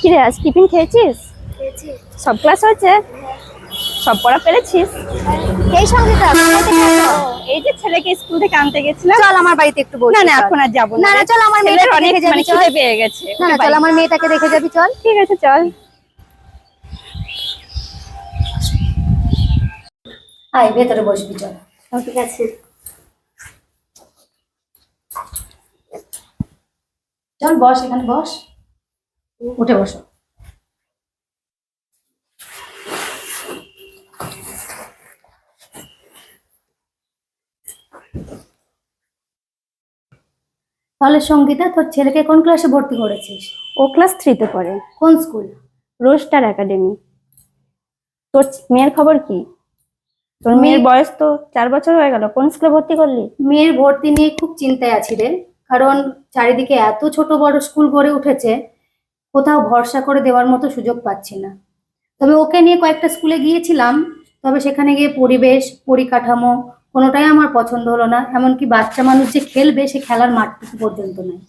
কি রে, আজ টিফিন খেয়েছিস? সব ক্লাস হয়েছে? সব পড়া পেরেছিস? এই সঙ্গীতা এই যে ছেলেকে স্কুল থেকে আনতে গেছিলাম। চল আমার বাড়িতে একটু বসি। না না, এখন আর যাবো না না। না, চল আমার ছেলের মেয়েটাকে অনেক দেখে যাবি, চল। খিদে পেয়ে গেছে। না না, চল আমার মেয়েটাকে দেখে যাবি, চল। ঠিক আছে, চল। আয় ভেতরে বসবি, চল। ঠিক আছে। চল বস, এখানে বস, উঠে বসো। তাহলে সঙ্গীতা, তোর ছেলেকে কোন ক্লাসে ভর্তি করেছিস? ও ক্লাস 3-তে পড়ে। কোন স্কুল? Roaster academy. তোর মেয়ের খবর কি? তোর মেয়ের বয়স তো 4 বছর হয়ে গেল, কোন স্কুলে ভর্তি করলি? মেয়ের ভর্তি নিয়ে খুব চিন্তায় আছি রে, কারণ চারিদিকে এত ছোট বড় স্কুল গড়ে উঠেছে, কোথাও ভরসা করে দেওয়ার মতো সুযোগ পাচ্ছি না। তবে ওকে নিয়ে কয়েকটা স্কুলে গিয়েছিলাম, তবে সেখানে গিয়ে পরিবেশ পরিকাঠামো কোনোটাই আমার পছন্দ হলো না। এমনকি বাচ্চা মানুষ যে খেলবে, সে খেলার মাঠটুকু পর্যন্ত নেই।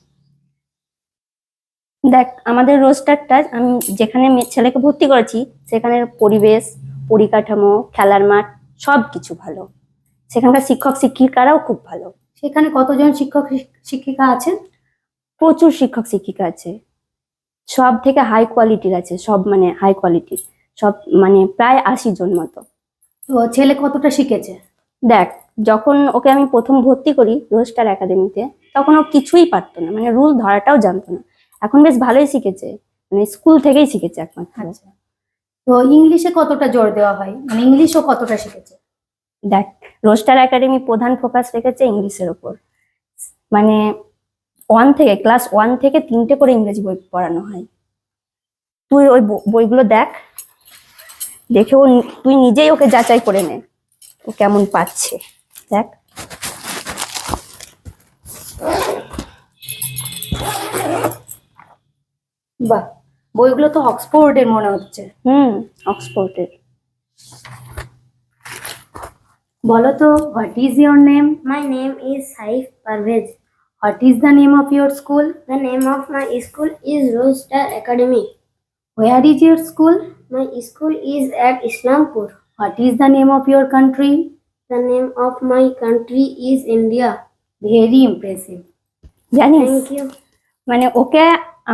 দেখ, আমাদের রোস্টারটা আমি যেখানে ছেলেকে ভর্তি করেছি সেখানের পরিবেশ পরিকাঠামো খেলার মাঠ সব কিছু ভালো। সেখানকার শিক্ষক শিক্ষিকারাও খুব ভালো। সেখানে কতজন শিক্ষক শিক্ষিকা আছেন? প্রচুর শিক্ষক শিক্ষিকা আছে, সব থেকে হাই কোয়ালিটির আছে, সব মানে হাই কোয়ালিটির, সব মানে প্রায় 80 জন মতো। তো ছেলে কতটা শিখেছে? দেখ, যখন ওকে আমি প্রথম ভর্তি করি রোস্টার একাডেমিতে, তখন ও কিছুই পারতো না, মানে রুল ধরাটাও জানতো না। এখন বেশ ভালোই শিখেছে, মানে স্কুল থেকেই শিখেছে একমাত্র। আচ্ছা, তো ইংলিশে কতটা জোর দেওয়া হয়, মানে ইংলিশও কতটা শিখেছে? দেখ, রোস্টার একাডেমি প্রধান ফোকাস রেখেছে ইংলিশের ওপর। মানে ক্লাস 1 থেকে 3টে করে ইংরেজি বই পড়ানো হয়। তুই ওই বইগুলো দেখ, দেখে তুই নিজেই ওকে যাচাই করে নে ও কেমন পাচ্ছে। দেখ, বাহ, বইগুলো তো অক্সফোর্ডের মনে হচ্ছে। অক্সফোর্ডের। বলো তো, what is your name? My name is Saif Parvez. What is the name of your school? The name of my school is Rostar Academy. Where is your school? My school is at Islampur. What is the name of your country? The name of my country is India. Very impressive. জানিস, Thank you. মানে ওকে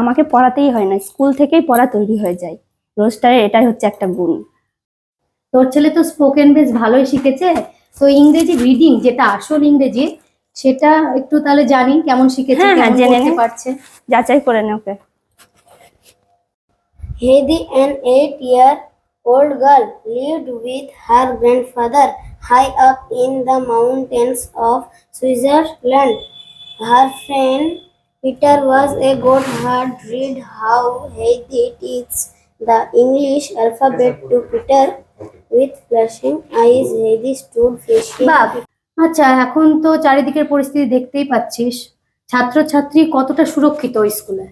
আমাকে পড়াতেই হয় না, school থেকেই পড়া তৈরি হয়ে যায়। রোস্টারের এটাই হচ্ছে একটা গুণ। তোর ছেলে তো স্পোকেন বেশ ভালোই শিখেছে, তো ইংরেজি রিডিং যেটা আসল ইংরেজি, সেটা একটু তাহলে জানি কেমন শিখেছে, হ্যাঁ, কেমন জেনে করতে নে। পারছে। যাচাই করে নে ওকে। Heidi, an 8-year-old girl, lived with her grandfather high up in the mountains of Switzerland. Her friend Peter was a goatherd. Read how Heidi teaches the English alphabet to Peter. With flashing eyes, Heidi stood facing. বাহ, আচ্ছা, এখন তো চারিদিকের পরিস্থিতি দেখতেই পাচ্ছিস, ছাত্রছাত্রী কতটা সুরক্ষিত ওই স্কুলে?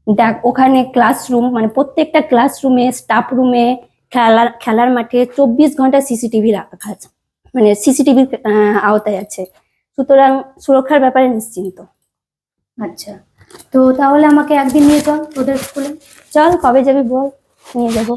দেখ, ওখানে ক্লাসরুম মানে প্রত্যেকটা ক্লাসরুমে স্টাফ রুমে খেলার মাঠে 24 ঘন্টা সিসিটিভি রাখা আছে, মানে সিসিটিভির আওতায় আছে, সুতরাং সুরক্ষার ব্যাপারে নিশ্চিন্ত। আচ্ছা, তো তাহলে আমাকে একদিন নিয়ে চল তোদের স্কুলে। চল, কবে যাবি বল, নিয়ে যাবো।